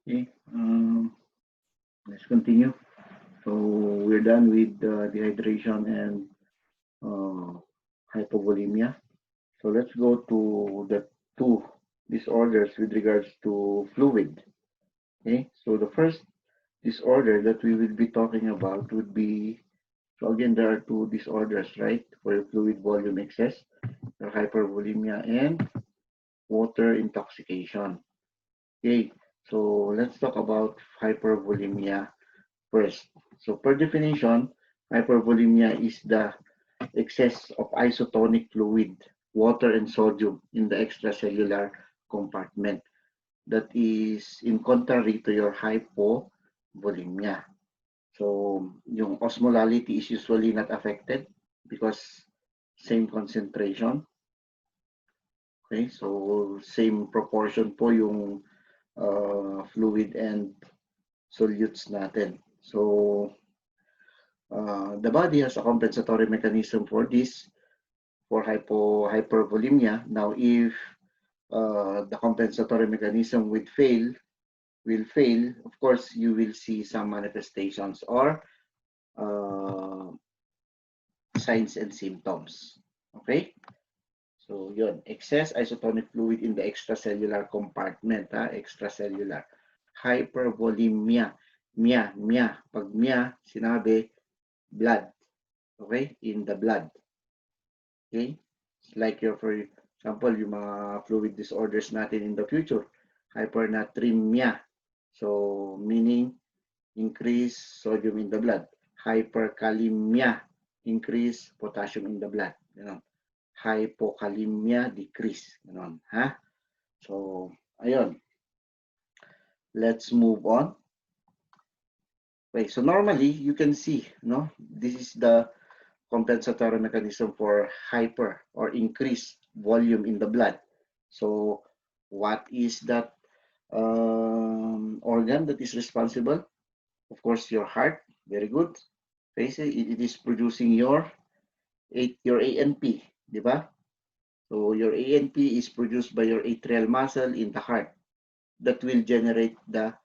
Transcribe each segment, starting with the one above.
Okay, let's continue. So we're done with dehydration and uh, hypovolemia. So let's go to the two disorders with regards to fluid. Okay, so the first disorder that we will be talking about would be, so again, there are two disorders, right? For your fluid volume excess, your hypervolemia and water intoxication. Okay, so let's talk about hypervolemia first. So per definition, hypervolemia is the excess of isotonic fluid, water and sodium in the extracellular compartment. That is in contrary to your hypovolemia. So yung osmolality is usually not affected because same concentration. Okay, so same proportion po yung fluid and solutes natin. So the body has a compensatory mechanism for this, for hypervolemia. Now, if the compensatory mechanism will fail, of course, you will see some manifestations or uh, signs and symptoms. Okay? So, yun. Excess isotonic fluid in the extracellular compartment. Extracellular. Hypervolemia. Mia. Pag mia, sinabi, blood. Okay? In the blood. Okay? Like your, for example, yung mga fluid disorders natin in the future. Hypernatremia. So, meaning increase sodium in the blood. Hyperkalemia, increase potassium in the blood. Ganon. Hypokalemia, decrease. Ganon. Ha? So, ayun. Let's move on. Okay, so normally, you can see, no? This is the compensatory mechanism for hyper or increased volume in the blood. So, what is that organ that is responsible? Of course, your heart. Very good. Okay, so it is producing your ANP, di ba? So your ANP is produced by your atrial muscle in the heart that will generate the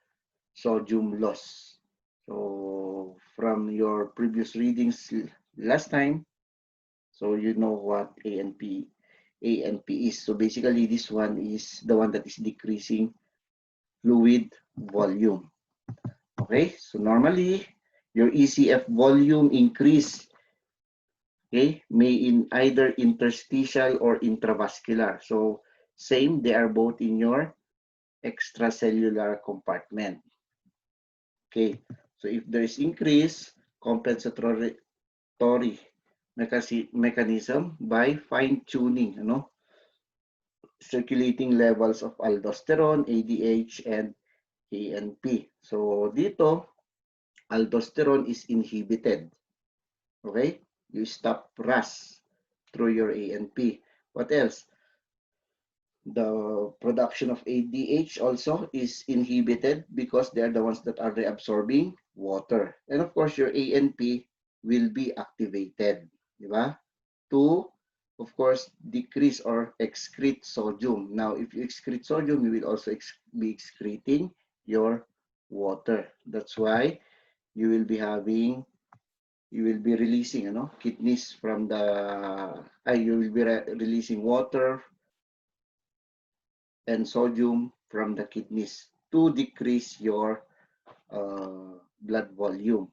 sodium loss. So from your previous readings last time, so you know what ANP is. So basically this one is the one that is decreasing fluid volume. Okay, so normally your ECF volume increase, okay, may in either interstitial or intravascular. So same, they are both in your extracellular compartment. Okay, so if there is increase, compensatory mechanism by fine-tuning, circulating levels of aldosterone, ADH, and ANP. So dito, aldosterone is inhibited. Okay? You stop RAS through your ANP. What else? The production of ADH also is inhibited because they are the ones that are reabsorbing water. And of course, your ANP will be activated, di ba? To, of course, decrease or excrete sodium. Now, if you excrete sodium, you will also be excreting your water. That's why you will be having, you will be releasing, kidneys from the, you will be releasing water and sodium from the kidneys to decrease your blood volume.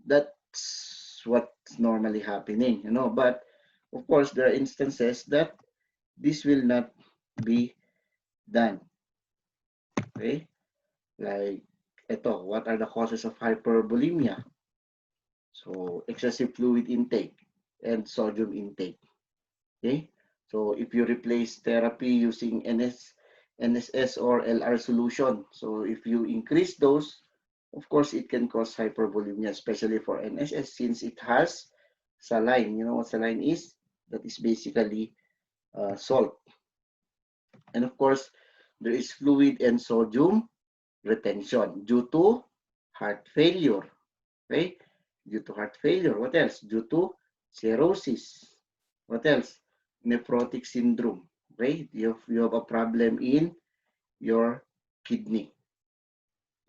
That's what's normally happening, But of course, there are instances that this will not be done. Okay? Like, what are the causes of hypervolemia? So, excessive fluid intake and sodium intake. Okay? So, if you replace therapy using NSS or LR solution, so if you increase those, of course, it can cause hypervolemia, especially for NSS since it has saline. You know what saline is? That is basically salt. And of course, there is fluid and sodium retention due to heart failure. Okay? Due to heart failure. What else? Due to cirrhosis. What else? Nephrotic syndrome. Okay? You have a problem in your kidney.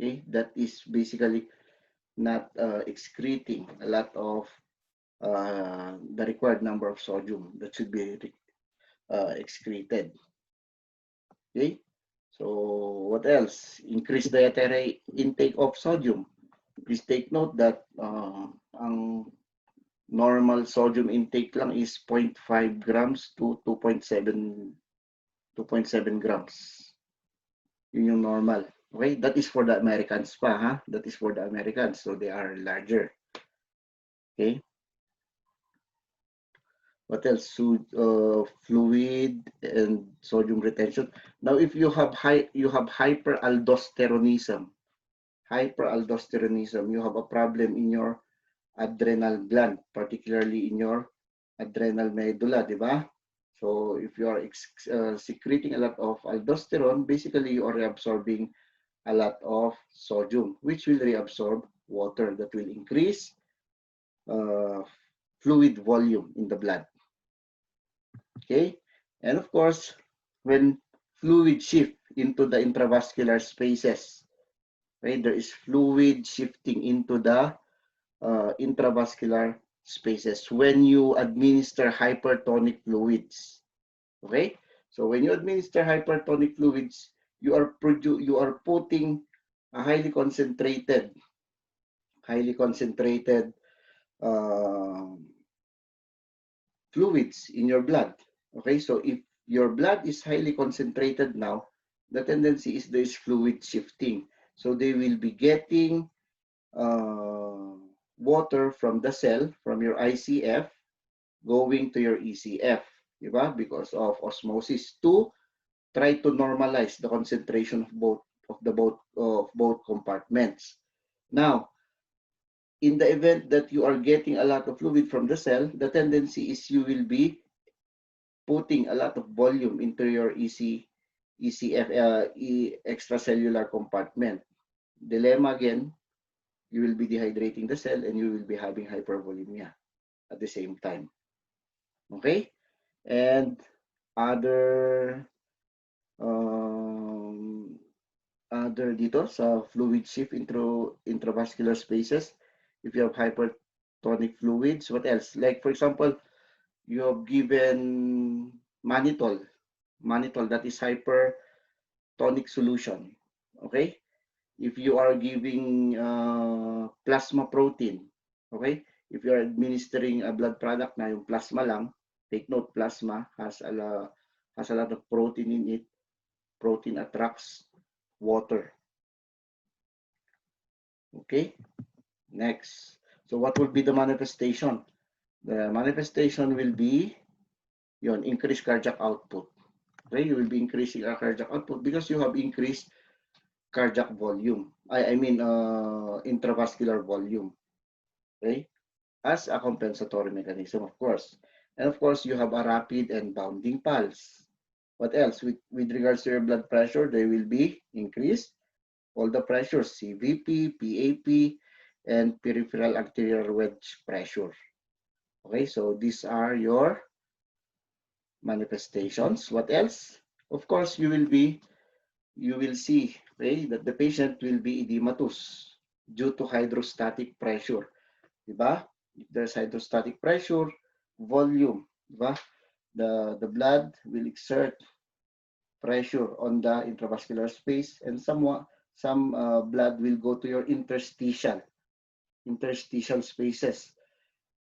Okay, that is basically not excreting a lot of the required number of sodium that should be excreted. Okay, so what else? Increase dietary intake of sodium. Please take note that ang normal sodium intake lang is 0.5 grams to 2.7 grams. Yun yung normal. Okay, that is for the Americans pa, ha? That is for the Americans, so they are larger. Okay. What else? So, fluid and sodium retention. Now, if you have hyperaldosteronism, you have a problem in your adrenal gland, particularly in your adrenal medulla, di ba? So, if you are secreting a lot of aldosterone, basically you are reabsorbing a lot of sodium, which will reabsorb water that will increase fluid volume in the blood. Okay, and of course, when fluid shift into the intravascular spaces, right, there is fluid shifting into the intravascular spaces when you administer hypertonic fluids. Okay, so when you administer hypertonic fluids, you are putting a highly concentrated uh, fluids in your blood. Okay, so if your blood is highly concentrated now, the tendency is there is fluid shifting. So they will be getting water from the cell, from your ICF, going to your ECF, diba? Because of osmosis to try to normalize the concentration of both compartments. Now, in the event that you are getting a lot of fluid from the cell, the tendency is you will be putting a lot of volume into your ECF, extracellular compartment. Dilemma again, you will be dehydrating the cell and you will be having hypervolemia at the same time. Okay? And other dito sa fluid shift into intravascular spaces, if you have hypertonic fluids, what else? Like for example, you have given mannitol, that is hypertonic solution. Okay? If you are giving plasma protein, okay? If you are administering a blood product na yung plasma lang, take note, plasma has a lot of protein in it. Protein attracts water. Okay? Next. So what will be the manifestation? The manifestation will be yon, increased cardiac output. Okay? You will be increasing our cardiac output because you have increased cardiac volume. I mean intravascular volume. Okay? As a compensatory mechanism, of course. And of course, you have a rapid and bounding pulse. What else? With regards to your blood pressure, they will be increased. All the pressures, CVP, PAP, and peripheral arterial wedge pressure. Okay, so these are your manifestations. What else? Of course, you will see, okay, that the patient will be edematous due to hydrostatic pressure. Diba? If there's hydrostatic pressure, volume, diba? The blood will exert pressure on the intravascular space, and some blood will go to your interstitial spaces.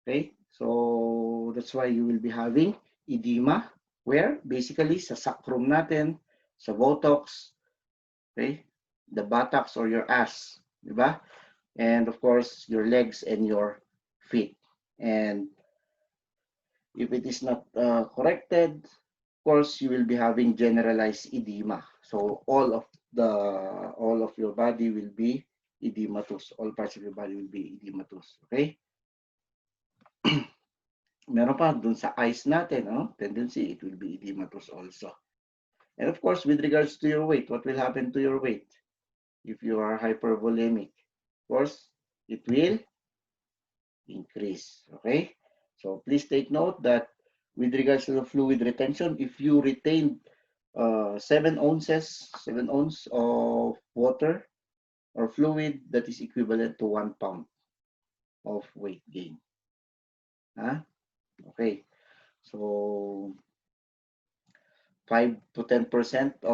Okay, so that's why you will be having edema, where basically sa sacrum natin, sa buttocks, okay, the buttocks or your ass, diba? And of course your legs and your feet. And if it is not corrected, of course you will be having generalized edema. So all of your body will be edematous. All parts of your body will be edematous. Okay? Meron pa dun sa eyes natin, tendency, it will be edematous also. And of course, with regards to your weight, what will happen to your weight if you are hypervolemic? Of course, it will increase. Okay? So please take note that with regards to the fluid retention, if you retain 7 ounces of water or fluid that is equivalent to 1 pound of weight gain. Okay, so 5 to 10%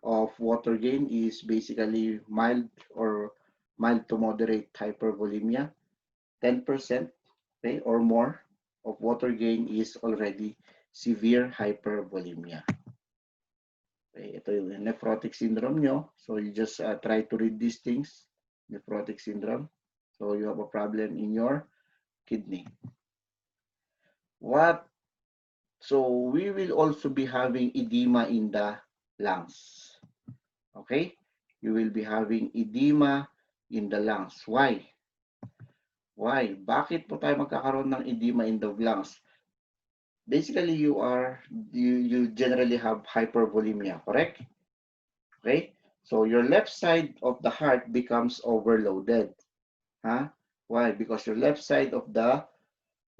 of water gain is basically mild or mild to moderate hypervolemia. 10%, okay, or more of water gain is already severe hypervolemia. Okay, ito yung nephrotic syndrome nyo. So you just try to read these things. Nephrotic syndrome. So you have a problem in your kidney. So we will also be having edema in the lungs. Okay? You will be having edema in the lungs. Why? Why? Bakit po tayo magkakaroon ng edema in the lungs? Basically, you generally have hypervolemia, correct? Okay? So your left side of the heart becomes overloaded. Why? Because your left side of the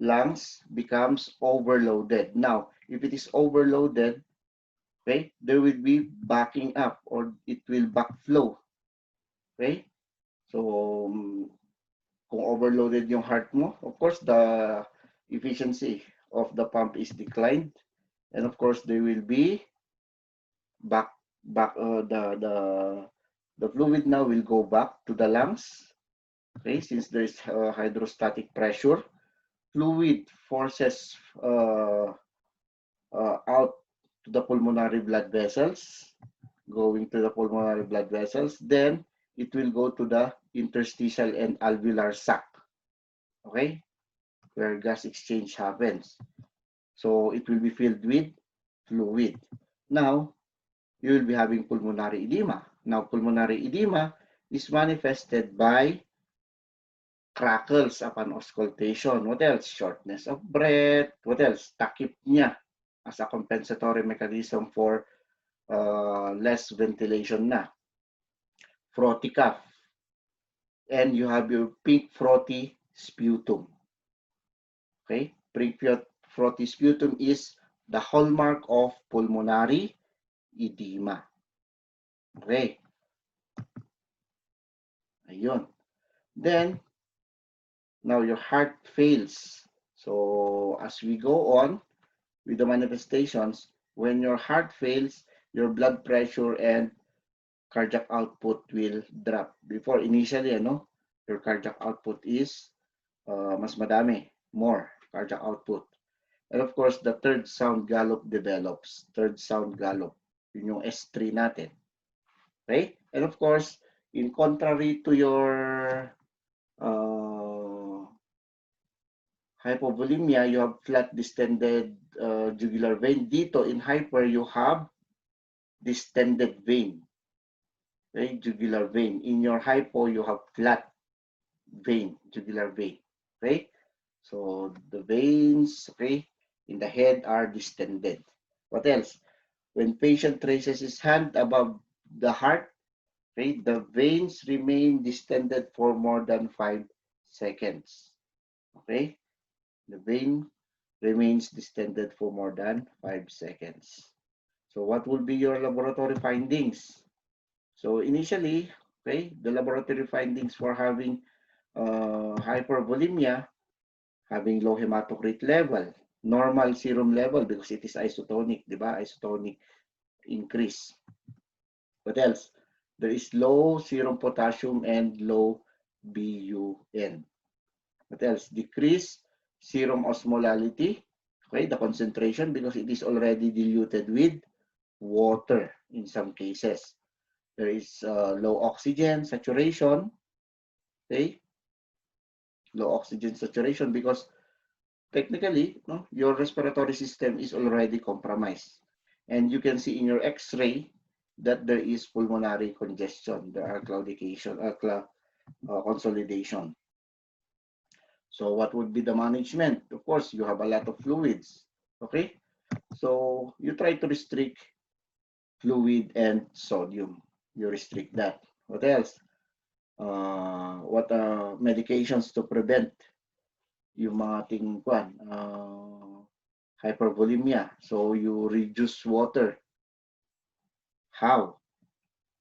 lungs becomes overloaded. Now, if it is overloaded, okay, there will be backing up or it will backflow. Okay? So, kung overloaded yung heart mo, of course, the efficiency of the pump is declined. And of course, there will be the fluid now will go back to the lungs. Okay, since there is hydrostatic pressure, fluid forces out to the pulmonary blood vessels, going to the pulmonary blood vessels, then it will go to the interstitial and alveolar sac, okay, where gas exchange happens. So it will be filled with fluid. Now, you will be having pulmonary edema. Now, pulmonary edema is manifested by crackles upon auscultation. What else? Shortness of breath. What else? Tachypnea as a compensatory mechanism for less ventilation na. Frothy cough. And you have your pink frothy sputum. Okay? Pink frothy sputum is the hallmark of pulmonary edema. Okay. Ayun. Then, now your heart fails. So, as we go on with the manifestations, when your heart fails, your blood pressure and cardiac output will drop. Before, initially, your cardiac output is mas madami, more cardiac output. And of course, the third sound gallop develops. Third sound gallop. Yun yung S3 natin. Okay? And of course, in contrary to your hypovolemia, you have flat distended jugular vein. Dito, in hyper, you have distended vein. Okay? Jugular vein. In your hypo, you have flat vein, jugular vein. Okay? So, the veins, okay, in the head are distended. What else? When patient raises his hand above the heart, okay, the veins remain distended for more than 5 seconds. Okay? The vein remains distended for more than 5 seconds. So what will be your laboratory findings? So initially, okay, the laboratory findings for having hypervolemia, having low hematocrit level, normal serum level because it is isotonic, di ba? Isotonic increase. What else? There is low serum potassium and low BUN. What else? Decrease serum osmolality, okay, the concentration because it is already diluted with water in some cases. There is low oxygen saturation, okay, low oxygen saturation because technically, your respiratory system is already compromised. And you can see in your x-ray that there is pulmonary congestion, there are claudication, consolidation. So what would be the management? Of course, you have a lot of fluids, okay? So you try to restrict fluid and sodium. You restrict that. What else? What medications to prevent yung mga ating hypervolemia. So you reduce water. How?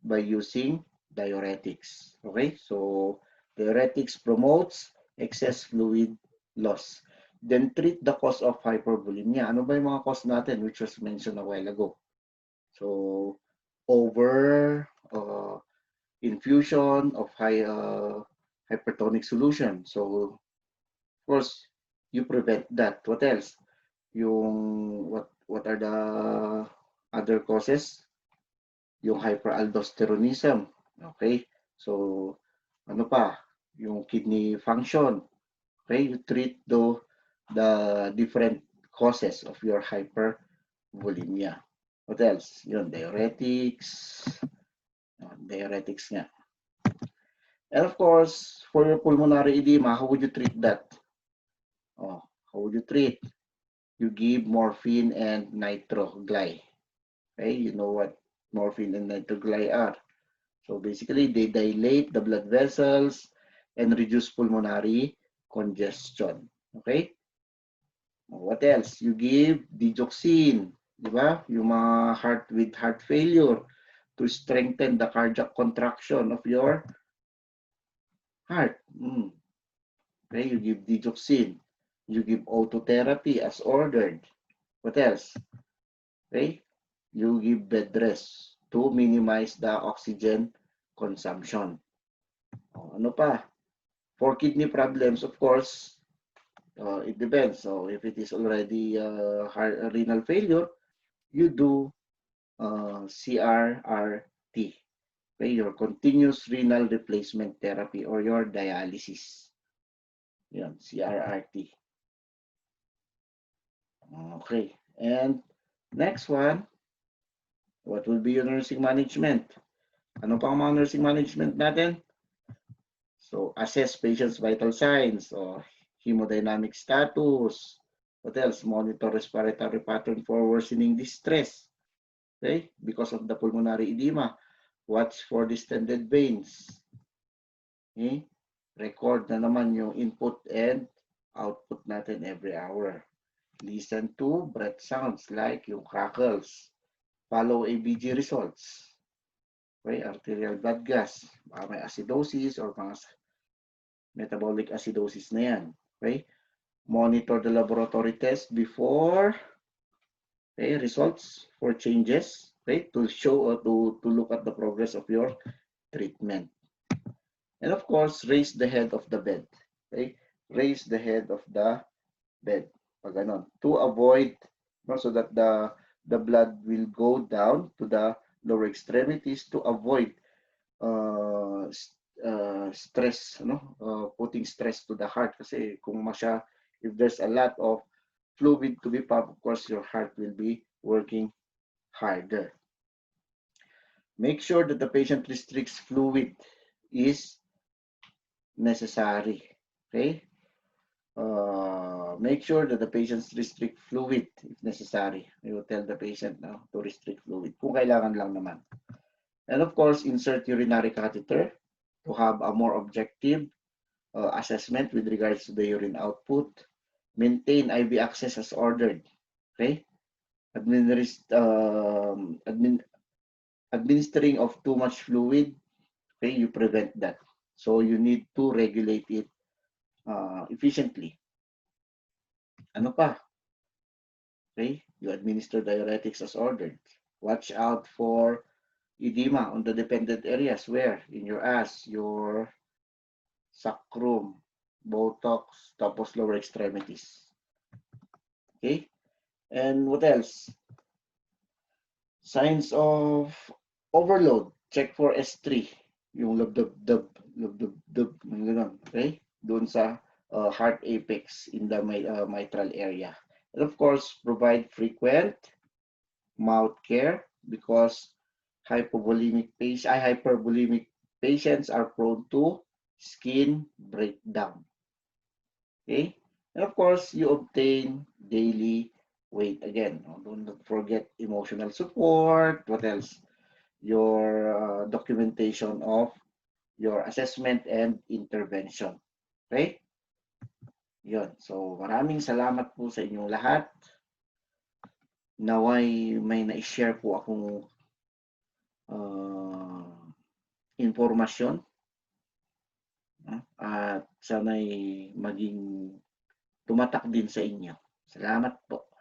By using diuretics. Okay, so diuretics promotes excess fluid loss. Then treat the cause of hypervolemia. Ano ba yung mga cause natin which was mentioned a while ago? So over infusion of hypertonic solution. So of course you prevent that. What else? Yung what are the other causes? Yung hyperaldosteronism. Okay? So, ano pa? Yung kidney function. Okay? You treat the different causes of your hypervolemia. What else? Yun, diuretics. Diuretics nga. And of course, for your pulmonary edema, how would you treat that? Oh, how would you treat? You give morphine and nitroglyce. Okay? You know what morphine and nitroglyce are. So basically, they dilate the blood vessels and reduce pulmonary congestion. Okay? What else? You give digoxin, di ba? Yung mga heart failure to strengthen the cardiac contraction of your heart. Okay, you give digoxin. You give autotherapy as ordered. What else? Okay? You give bed rest to minimize the oxygen consumption. Ano pa? For kidney problems, of course, it depends. So if it is already renal failure, you do CRRT, okay, your continuous renal replacement therapy or your dialysis. Yan, CRRT. Okay. And next one, what will be your nursing management? Ano pa ang mga nursing management natin? So, assess patient's vital signs or hemodynamic status. What else? Monitor respiratory pattern for worsening distress. Okay? Because of the pulmonary edema. Watch for distended veins. Okay? Record na naman yung input and output natin every hour. Listen to breath sounds like yung crackles. Follow ABG results. Okay? Arterial blood gas. Baka may acidosis or mga metabolic acidosis na yan. Okay? Monitor the laboratory test before results for changes, okay, to show or to look at the progress of your treatment. And of course, raise the head of the bed. Okay? Raise the head of the bed. Pag ganon, to avoid, no, so that the blood will go down to the lower extremities to avoid stress, putting stress to the heart. Kasi kung if there's a lot of fluid to be pumped, of course, your heart will be working harder. Make sure that the patient restricts fluid is necessary. Okay? Make sure that the patients restrict fluid if necessary. You will tell the patient now to restrict fluid kung kailangan lang naman. And of course, insert urinary catheter to have a more objective assessment with regards to the urine output. Maintain IV access as ordered. Okay? Administering of too much fluid, okay, you prevent that. So you need to regulate it efficiently. Ano pa? Okay, you administer diuretics as ordered. Watch out for edema on the dependent areas. Where? In your ass, your sacrum, buttocks, tapos lower extremities. Okay? And what else? Signs of overload. Check for S3. Yung lub-dub-dub, lub-dub-dub, okay? Doon sa heart apex in the mitral area. And of course, provide frequent mouth care because hypervolemic patients are prone to skin breakdown. Okay? And of course, you obtain daily weight again. Don't forget emotional support. What else? Your documentation of your assessment and intervention. Okay? Yun. So, maraming salamat po sa inyong lahat. Naway may na-share po akong impormasyon at sana'y maging tumatak din sa inyo. Salamat po.